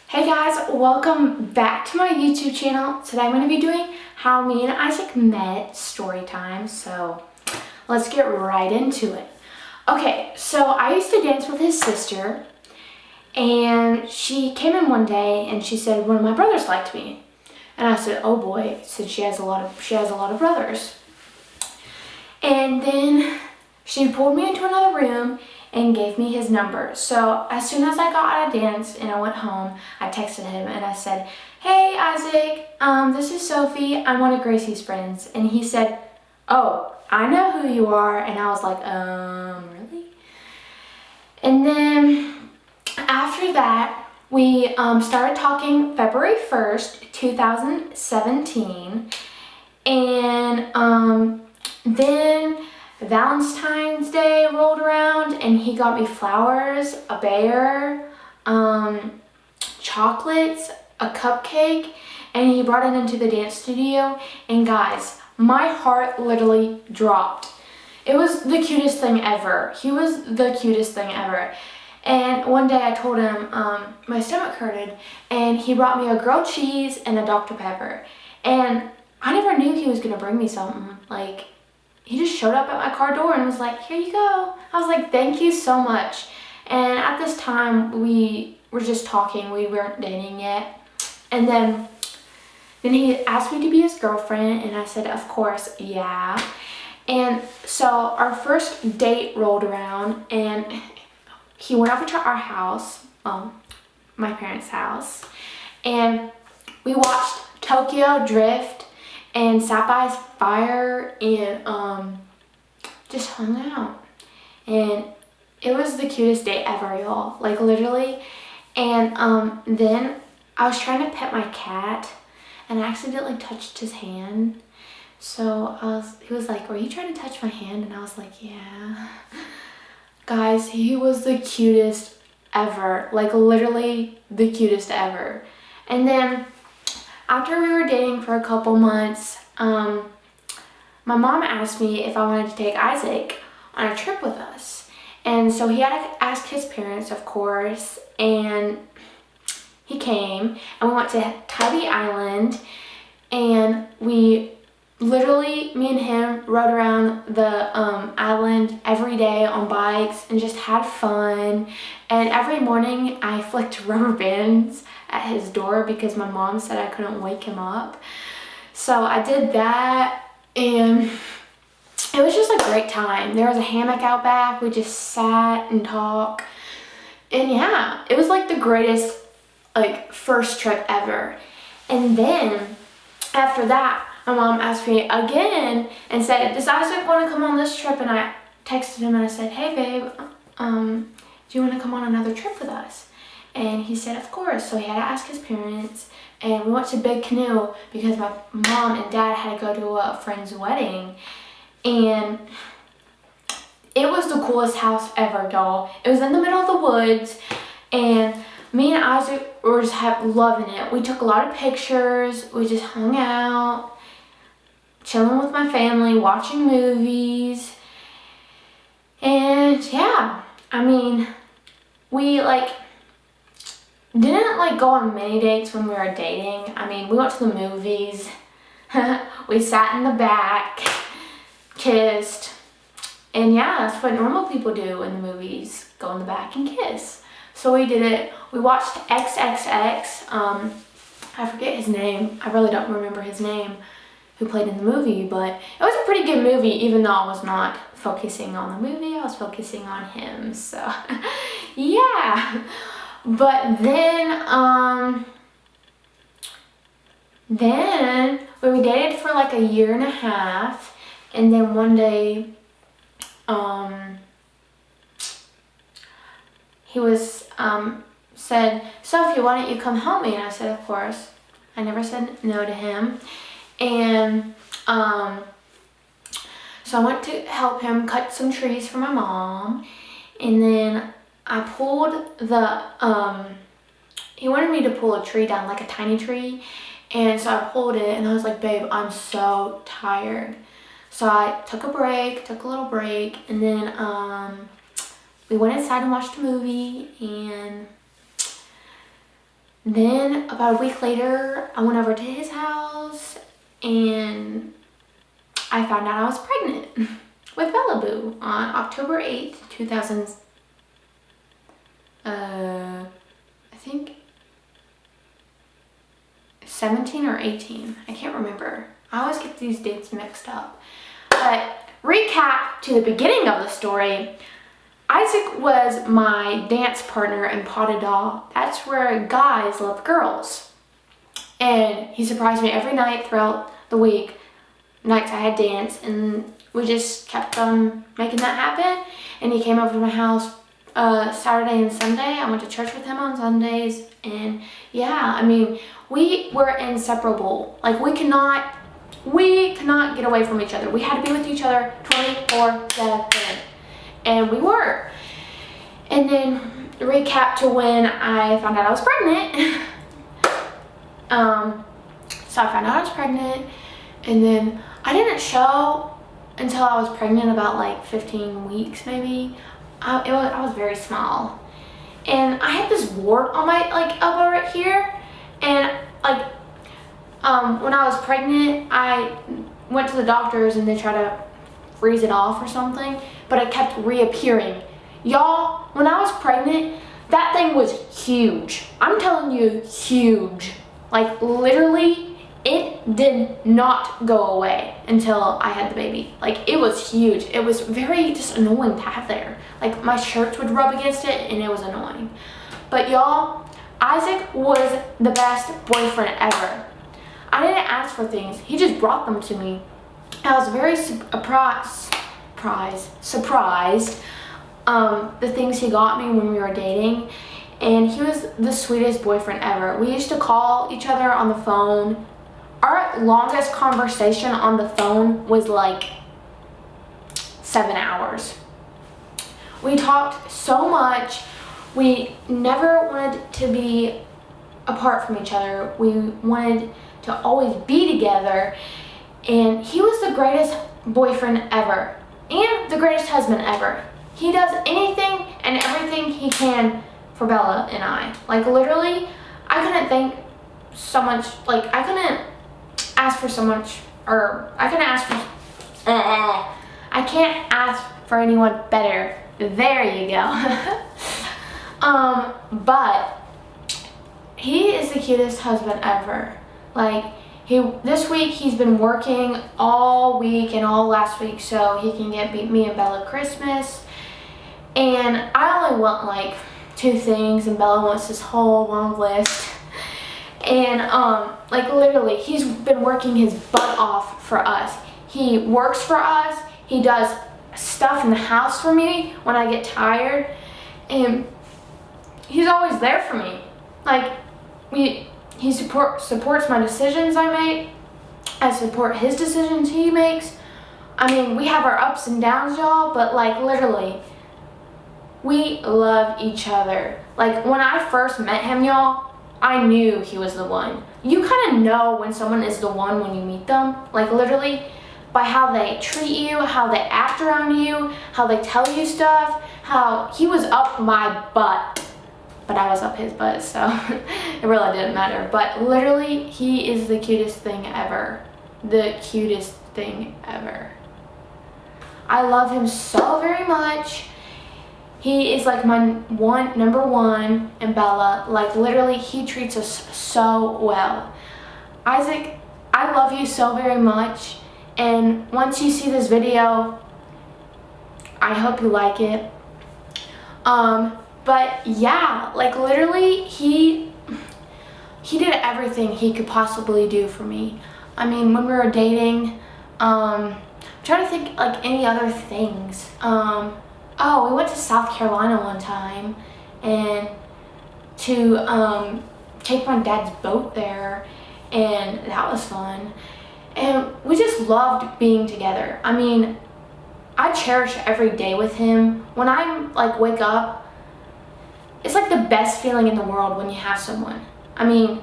Hey guys, welcome back to my YouTube channel. Today I'm going to be doing how me and Isaac met story time. So let's get right into it. Okay, so I used to dance with his sister, and she came in one day and she said one of my brothers liked me. And I said, oh boy, since she has a lot of brothers. And then she pulled me into another room and gave me his number. So as soon as I got out of dance and I went home, I texted him and I said, hey Isaac, this is Sophie. I'm one of Gracie's friends. And he said, oh, I know who you are. And I was like, really? And then after that, we started talking February 1st, 2017. And then Valentine's Day rolled around and he got me flowers, a bear, chocolates, a cupcake, and he brought it into the dance studio. And guys, my heart literally dropped. It was the cutest thing ever. He was the cutest thing ever. And one day I told him my stomach hurted, and he brought me a grilled cheese and a Dr. Pepper. And I never knew he was gonna bring me something. Like, he just showed up at my car door and was like, here you go. I was like, thank you so much. And at this time, we were just talking. We weren't dating yet. And then he asked me to be his girlfriend, and I said, of course, yeah. And so our first date rolled around, and he went over to our house, my parents' house, and we watched Tokyo Drift and sat by his fire and just hung out. And it was the cutest day ever, y'all. Like, literally. And then I was trying to pet my cat, and I accidentally touched his hand. So he was like, were you trying to touch my hand? And I was like, yeah. Guys, he was the cutest ever. Like, literally the cutest ever. And then after we were dating for a couple months, my mom asked me if I wanted to take Isaac on a trip with us. And so he had to ask his parents, of course, and he came, and we went to Tybee Island, and we literally, me and him, rode around the island every day on bikes and just had fun. And every morning I flicked rubber bands at his door because my mom said I couldn't wake him up. So I did that, and it was just a great time. There was a hammock out back. We just sat and talked. And yeah, it was like the greatest first trip ever. And then after that, my mom asked me again and said, does Isaac want to come on this trip? And I texted him and I said, hey babe, do you want to come on another trip with us? And he said, of course. So he had to ask his parents, and we went to Big Canoe because my mom and dad had to go to a friend's wedding. And it was the coolest house ever, y'all. It was in the middle of the woods, and me and Isaac were just loving it. We took a lot of pictures. We just hung out, chilling with my family, watching movies. And yeah, I mean, we didn't go on many dates when we were dating. I mean, we went to the movies. We sat in the back, kissed. And yeah, that's what normal people do in the movies, go in the back and kiss. So we did it. We watched XXX. I forget his name. I really don't remember his name, who played in the movie, but it was a pretty good movie, even though I was not focusing on the movie. I was focusing on him. So yeah. But then we dated for like a year and a half, and then one day he said, Sophie, why don't you come help me? And I said, of course. I never said no to him. And so I went to help him cut some trees for my mom, and then I pulled he wanted me to pull a tree down, like a tiny tree, and so I pulled it, and I was like, babe, I'm so tired. So I took a little break, and then, we went inside and watched a movie, and Then about a week later, I went over to his house and I found out I was pregnant with Bella Boo on October 8th, 2000. I think 17 or 18. I can't remember. I always get these dates mixed up. But recap to the beginning of the story. Isaac was my dance partner in Pas de Deux. That's where guys love girls. And he surprised me every night throughout the week. Nights I had dance, and we just kept on making that happen. And he came over to my house Saturday and Sunday. I went to church with him on Sundays. And yeah, I mean, we were inseparable. Like we cannot get away from each other. We had to be with each other 24/7. And we were. And then recap to when I found out I was pregnant. So I found out I was pregnant, and then I didn't show until I was pregnant, about like 15 weeks maybe. I was very small. And I had this wart on my elbow right here. And when I was pregnant, I went to the doctors and they tried to freeze it off or something, but it kept reappearing. Y'all, when I was pregnant, that thing was huge. I'm telling you, huge. Like literally, it did not go away until I had the baby. Like it was huge. It was very just annoying to have there. Like my shirts would rub against it and it was annoying. But y'all, Isaac was the best boyfriend ever. I didn't ask for things. He just brought them to me. I was very surprised the things he got me when we were dating, and he was the sweetest boyfriend ever. We used to call each other on the phone. Our longest conversation on the phone was like 7 hours. We talked so much. We never wanted to be apart from each other. We wanted to always be together. And he was the greatest boyfriend ever and the greatest husband ever. He does anything and everything he can for Bella and I. Like literally, I couldn't think so much, like I couldn't ask for so much, or I couldn't ask for, I can't ask for anyone better. There you go. But he is the cutest husband ever. Like, this week he's been working all week and all last week so he can get me and Bella Christmas. And I only want like 2 things, and Bella wants this whole long list. And like literally, he's been working his butt off for us. He works for us. He does stuff in the house for me when I get tired, and he's always there for me. Like he supports my decisions I make. I support his decisions he makes. I mean, we have our ups and downs, y'all, but like literally, we love each other. Like when I first met him, y'all, I knew he was the one. You kind of know when someone is the one when you meet them. Like literally, by how they treat you, how they act around you, how they tell you stuff, how he was up my butt, but I was up his butt, so it really didn't matter. But literally, he is the cutest thing ever. The cutest thing ever. I love him so very much. He is like my number one, and Bella, like literally, he treats us so well. Isaac, I love you so very much, and once you see this video, I hope you like it. But yeah, like literally, he did everything he could possibly do for me. I mean, when we were dating, I'm trying to think like any other things. Oh, we went to South Carolina one time, and to take my dad's boat there, and that was fun. And we just loved being together. I mean, I cherish every day with him. When I like wake up, it's like the best feeling in the world when you have someone. I mean,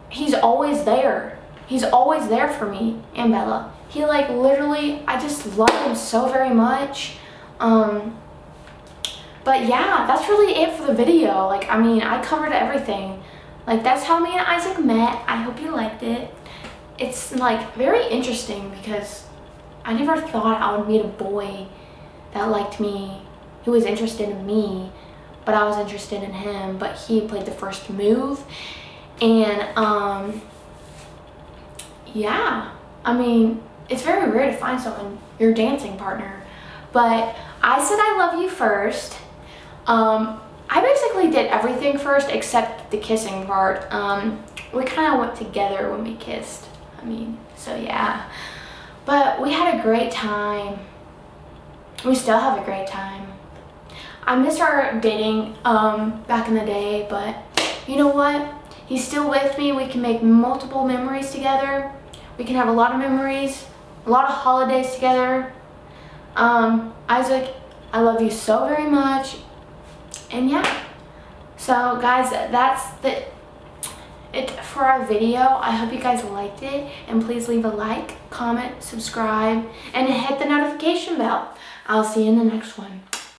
he's always there. He's always there for me and Bella. He like literally, I just love him so very much. But yeah, that's really it for the video. Like, I mean, I covered everything. Like, that's how me and Isaac met. I hope you liked it. It's like very interesting because I never thought I would meet a boy that liked me, who was interested in me, but I was interested in him, but he played the first move. And yeah, I mean, it's very rare to find someone, your dancing partner. But I said I love you first. I basically did everything first except the kissing part. We kind of went together when we kissed. I mean, so yeah. But we had a great time. We still have a great time. I miss our dating back in the day, but you know what? He's still with me. We can make multiple memories together. We can have a lot of memories, a lot of holidays together. Isaac, I love you so very much. And yeah, so guys, that's it for our video. I hope you guys liked it, and please leave a like, comment, subscribe, and hit the notification bell. I'll see you in the next one.